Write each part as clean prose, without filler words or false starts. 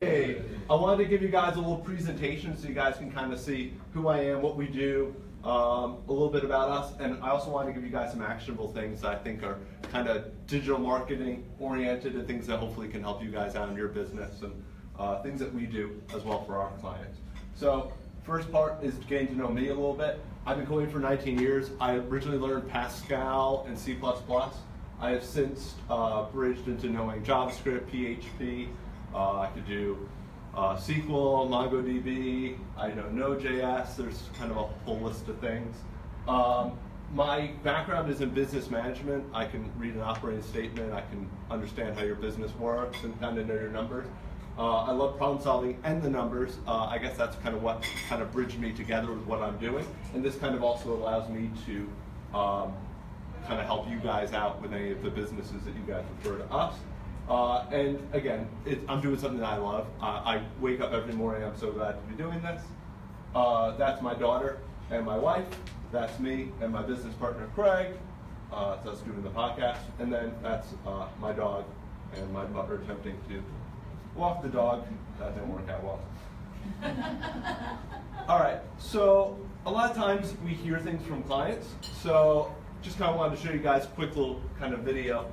Hey, I wanted to give you guys a little presentation so you guys can kind of see who I am, what we do, a little bit about us, and I also wanted to give you guys some actionable things that I think are kind of digital marketing oriented and things that hopefully can help you guys out in your business and things that we do as well for our clients. So first part is getting to know me a little bit. I've been coding for 19 years. I originally learned Pascal and C++. I have since bridged into knowing JavaScript, PHP. I could do SQL, MongoDB, I know Node.js, there's kind of a whole list of things. My background is in business management. I can read an operating statement, I can understand how your business works and kind of know your numbers. I love problem solving and the numbers. I guess that's kind of what kind of bridged me together with what I'm doing. And this kind of also allows me to kind of help you guys out with any of the businesses that you guys refer to us. And again, I'm doing something that I love. I wake up every morning, I'm so glad to be doing this. That's my daughter and my wife. That's me and my business partner, Craig. That's us doing the podcast. And then that's my dog and my mother attempting to walk the dog. That didn't work out well. All right, so a lot of times we hear things from clients. So just kind of wanted to show you guys a quick little kind of video.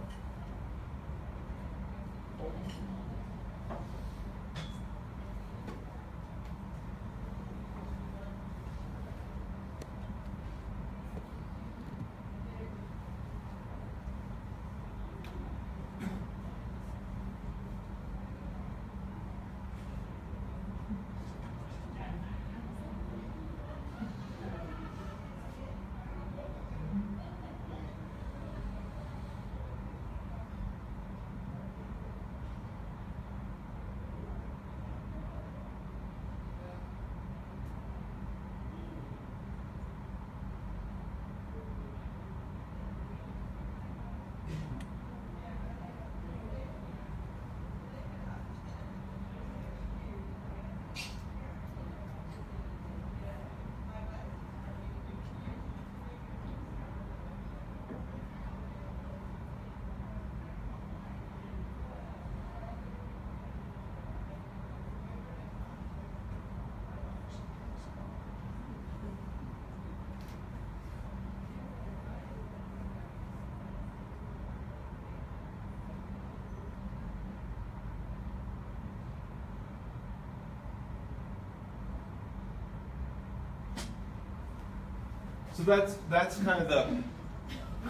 So that's kind of the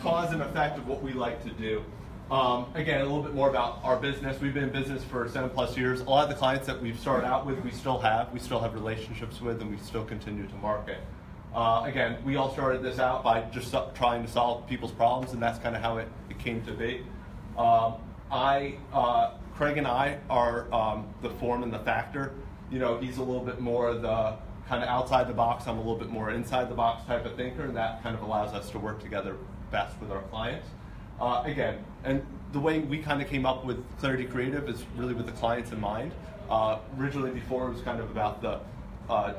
cause and effect of what we like to do. Again, a little bit more about our business. We've been in business for 7+ years. A lot of the clients that we've started out with, we still have relationships with, and we still continue to market. Again, we all started this out by just trying to solve people's problems, and that's kind of how it came to be. Craig and I are the Forman, the factor. You know, he's a little bit more the kind of outside the box, I'm a little bit more inside the box type of thinker, and that kind of allows us to work together best with our clients. Again, and the way we kind of came up with Clarity Creative is really with the clients in mind. Originally before it was kind of about the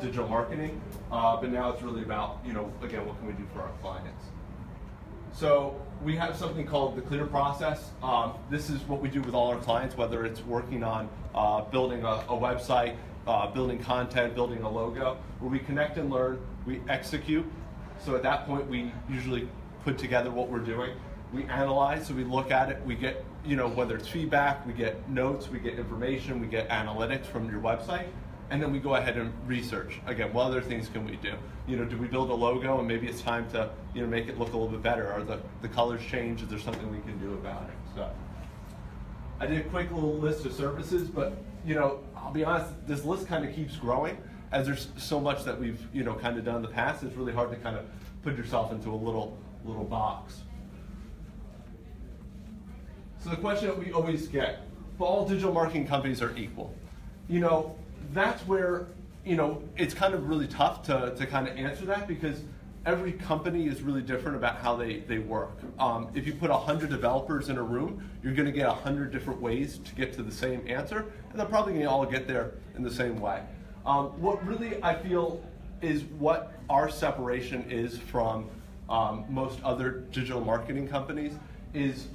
digital marketing, but now it's really about, you know, again, what can we do for our clients. So we have something called the Clear process. This is what we do with all our clients, whether it's working on building a website, building content, building a logo, where we connect and learn, we execute. So at that point, we usually put together what we're doing. We analyze, so we look at it, we get, you know, whether it's feedback, we get notes, we get information, we get analytics from your website, and then we go ahead and research. Again, what other things can we do? You know, do we build a logo and maybe it's time to, you know, make it look a little bit better? Are the colors changed? Is there something we can do about it? So I did a quick little list of services, but, you know, I'll be honest, this list kind of keeps growing as there's so much that we've, you know, kind of done in the past. It's really hard to kind of put yourself into a little box. So the question that we always get, if all digital marketing companies are equal, you know, that's where, you know, it's kind of really tough to kind of answer that, because every company is really different about how they work. If you put 100 developers in a room, you're going to get 100 different ways to get to the same answer, and they're probably going to all get there in the same way. What really I feel is what our separation is from most other digital marketing companies is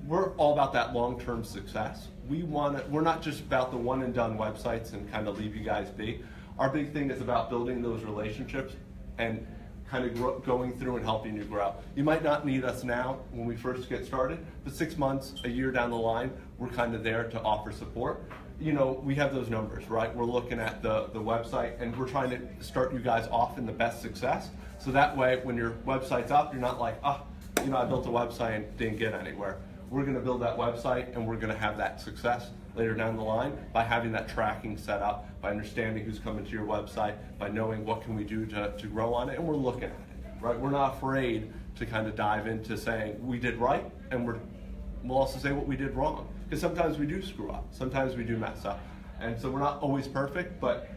we're all about that long-term success. we're not just about the one and done websites and kind of leave you guys be. Our big thing is about building those relationships and kind of going through and helping you grow. You might not need us now when we first get started, but 6 months, a year down the line, we're kind of there to offer support. You know, we have those numbers, right? We're looking at the website, and we're trying to start you guys off in the best success. So that way, when your website's up, you're not like, I built a website and didn't get anywhere. We're going to build that website, and we're going to have that success later down the line by having that tracking set up, by understanding who's coming to your website, by knowing what can we do to grow on it, and we're looking at it, right? We're not afraid to kind of dive into saying we did right, and we'll also say what we did wrong, because sometimes we do screw up, sometimes we do mess up, and so we're not always perfect, but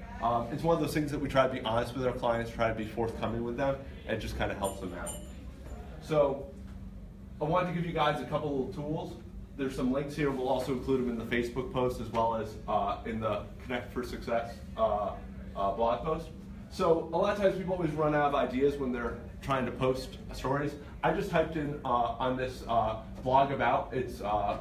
it's one of those things that we try to be honest with our clients, try to be forthcoming with them, and it just kind of helps them out. So I wanted to give you guys a couple of tools. There's some links here. We'll also include them in the Facebook post as well as in the Connect for Success blog post. So a lot of times people always run out of ideas when they're trying to post stories. I just typed in on this blog about, it's a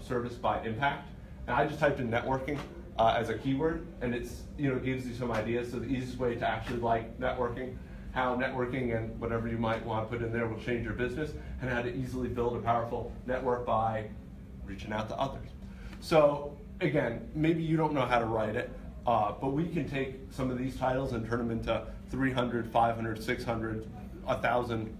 service by Impact, and I just typed in networking as a keyword, and it's, gives you some ideas. So the easiest way to actually like networking, how networking and whatever you might want to put in there will change your business, and how to easily build a powerful network by reaching out to others. So again, maybe you don't know how to write it, but we can take some of these titles and turn them into 300, 500, 600, 1,000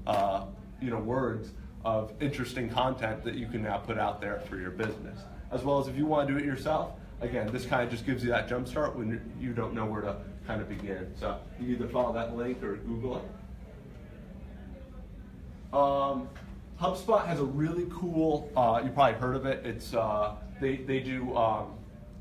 words of interesting content that you can now put out there for your business. As well as if you want to do it yourself, again, this kind of just gives you that jump start when you don't know where to kind of begin. So you either follow that link or Google it. HubSpot has a really cool, you probably heard of it, it's they do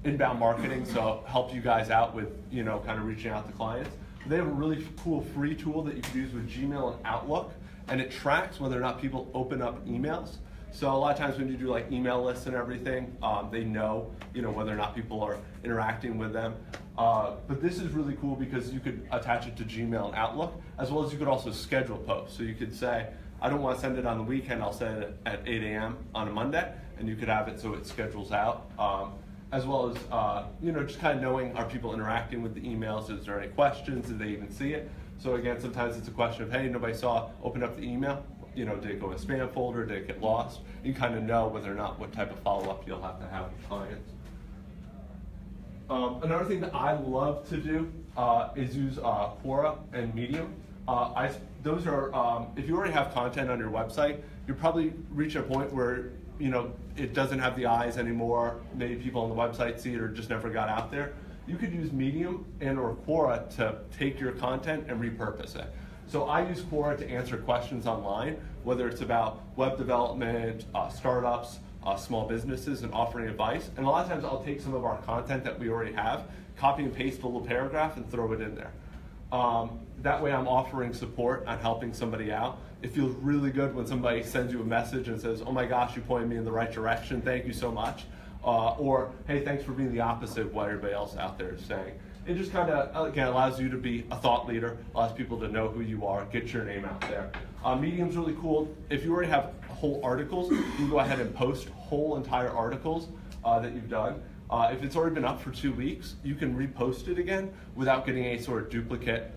inbound marketing, so help you guys out with, kind of reaching out to clients. They have a really cool free tool that you can use with Gmail and Outlook, and it tracks whether or not people open up emails. So a lot of times when you do like email lists and everything, they know, whether or not people are interacting with them. But this is really cool because you could attach it to Gmail and Outlook, as well as you could also schedule posts. So you could say, I don't want to send it on the weekend, I'll send it at 8 a.m. on a Monday, and you could have it so it schedules out. As well as, just kind of knowing, are people interacting with the emails? Is there any questions? Did they even see it? So again, sometimes it's a question of, hey, nobody open up the email. Did it go in a spam folder? Did it get lost? You kind of know whether or not what type of follow-up you'll have to have with clients. Another thing that I love to do is use Quora and Medium. Those are, if you already have content on your website, you're probably reaching a point where it doesn't have the eyes anymore. Maybe people on the website see it or just never got out there. You could use Medium and or Quora to take your content and repurpose it. So I use Quora to answer questions online, whether it's about web development, startups, small businesses, and offering advice. And a lot of times I'll take some of our content that we already have, copy and paste a little paragraph and throw it in there. That way I'm offering support on helping somebody out. It feels really good when somebody sends you a message and says, oh my gosh, you pointed me in the right direction, thank you so much. Or, hey, thanks for being the opposite of what everybody else out there is saying. It just kind of, again, allows you to be a thought leader, allows people to know who you are, get your name out there. Medium's really cool. If you already have whole articles, you can go ahead and post whole entire articles that you've done. If it's already been up for 2 weeks, you can repost it again without getting any sort of duplicate,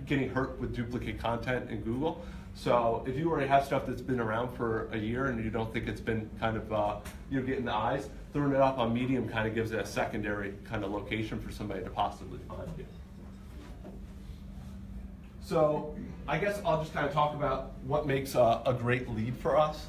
getting hurt with duplicate content in Google. So if you already have stuff that's been around for a year and you don't think it's been kind of getting the eyes, throwing it up on Medium kind of gives it a secondary kind of location for somebody to possibly find you. So I guess I'll just kind of talk about what makes a great lead for us.